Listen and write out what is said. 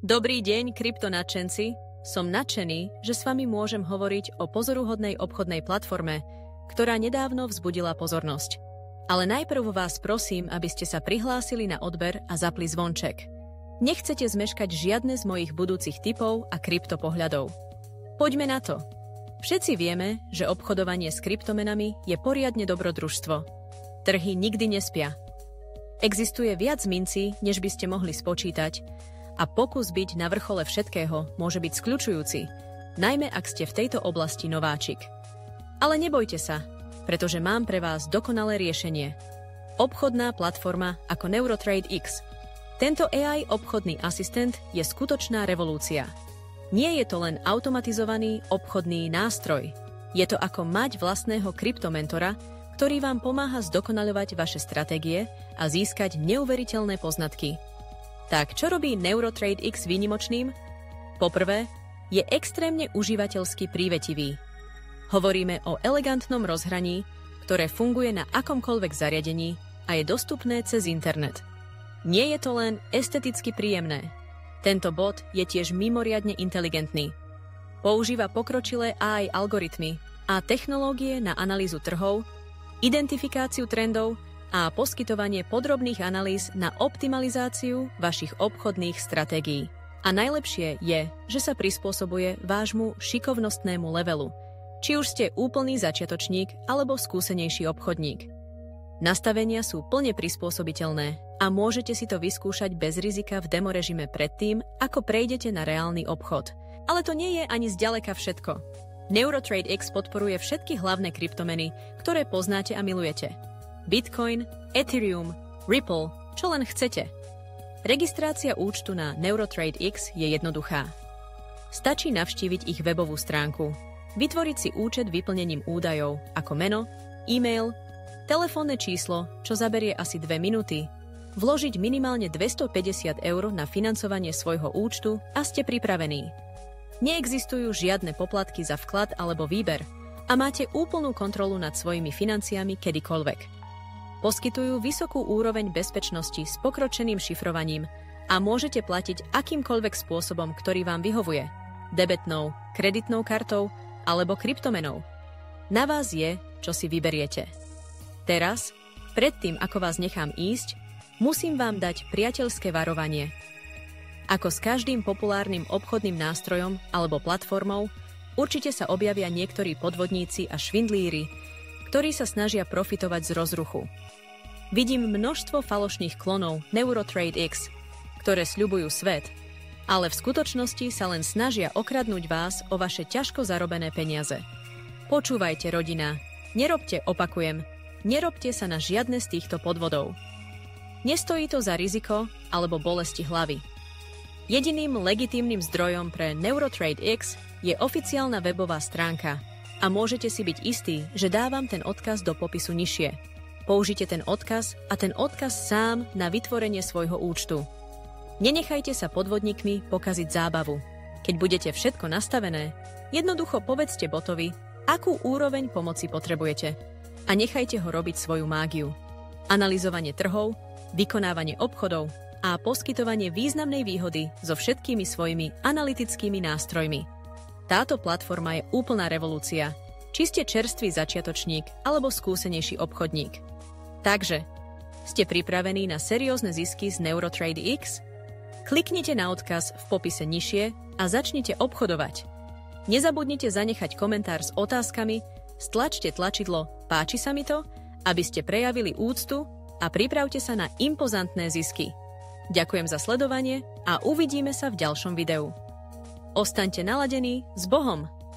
Dobrý deň, kryptonadšenci. Som nadšený, že s vami môžem hovoriť o pozoruhodnej obchodnej platforme, ktorá nedávno vzbudila pozornosť. Ale najprv vás prosím, aby ste sa prihlásili na odber a zapli zvonček. Nechcete zmeškať žiadne z mojich budúcich tipov a kryptopohľadov. Poďme na to. Všetci vieme, že obchodovanie s kryptomenami je poriadne dobrodružstvo. Trhy nikdy nespia. Existuje viac mincí, než by ste mohli spočítať, a pokus byť na vrchole všetkého môže byť skľučujúci, najmä ak ste v tejto oblasti nováčik. Ale nebojte sa, pretože mám pre vás dokonalé riešenie. Obchodná platforma ako Neurotrade X. Tento AI obchodný asistent je skutočná revolúcia. Nie je to len automatizovaný obchodný nástroj. Je to ako mať vlastného kryptomentora, ktorý vám pomáha zdokonaľovať vaše stratégie a získať neuveriteľné poznatky. Tak čo robí Neurotrade X výnimočným? Poprvé, je extrémne užívateľsky prívetivý. Hovoríme o elegantnom rozhraní, ktoré funguje na akomkoľvek zariadení a je dostupné cez internet. Nie je to len esteticky príjemné. Tento bot je tiež mimoriadne inteligentný. Používa pokročilé AI algoritmy a technológie na analýzu trhov, identifikáciu trendov a poskytovanie podrobných analýz na optimalizáciu vašich obchodných stratégií. A najlepšie je, že sa prispôsobuje vášmu šikovnostnému levelu, či už ste úplný začiatočník alebo skúsenejší obchodník. Nastavenia sú plne prispôsobiteľné a môžete si to vyskúšať bez rizika v demo režime predtým, ako prejdete na reálny obchod. Ale to nie je ani zďaleka všetko. Neurotrade X podporuje všetky hlavné kryptomeny, ktoré poznáte a milujete. Bitcoin, Ethereum, Ripple, čo len chcete. Registrácia účtu na Neurotrade X je jednoduchá. Stačí navštíviť ich webovú stránku, vytvoriť si účet vyplnením údajov ako meno, e-mail, telefónne číslo, čo zaberie asi 2 minúty, vložiť minimálne 250 € na financovanie svojho účtu a ste pripravení. Neexistujú žiadne poplatky za vklad alebo výber a máte úplnú kontrolu nad svojimi financiami kedykoľvek. Poskytujú vysokú úroveň bezpečnosti s pokročeným šifrovaním a môžete platiť akýmkoľvek spôsobom, ktorý vám vyhovuje. Debetnou, kreditnou kartou alebo kryptomenou. Na vás je, čo si vyberiete. Teraz, predtým ako vás nechám ísť, musím vám dať priateľské varovanie. Ako s každým populárnym obchodným nástrojom alebo platformou, určite sa objavia niektorí podvodníci a švindlíri, ktorí sa snažia profitovať z rozruchu. Vidím množstvo falošných klonov Neurotrade X, ktoré sľubujú svet, ale v skutočnosti sa len snažia okradnúť vás o vaše ťažko zarobené peniaze. Počúvajte, rodina, nerobte sa na žiadne z týchto podvodov. Nestojí to za riziko alebo bolesti hlavy. Jediným legitímnym zdrojom pre Neurotrade X je oficiálna webová stránka a môžete si byť istí, že dávam ten odkaz do popisu nižšie. Použite ten odkaz a ten odkaz sám na vytvorenie svojho účtu. Nenechajte sa podvodníkmi pokaziť zábavu. Keď budete všetko nastavené, jednoducho povedzte botovi, akú úroveň pomoci potrebujete a nechajte ho robiť svoju mágiu. Analyzovanie trhov, vykonávanie obchodov a poskytovanie významnej výhody so všetkými svojimi analytickými nástrojmi. Táto platforma je úplná revolúcia, či ste čerstvý začiatočník alebo skúsenejší obchodník. Takže, ste pripravení na seriózne zisky z Neurotrade X? Kliknite na odkaz v popise nižšie a začnite obchodovať. Nezabudnite zanechať komentár s otázkami, stlačte tlačidlo "Páči sa mi to", aby ste prejavili úctu a pripravte sa na impozantné zisky. Ďakujem za sledovanie a uvidíme sa v ďalšom videu. Ostaňte naladení, s Bohom!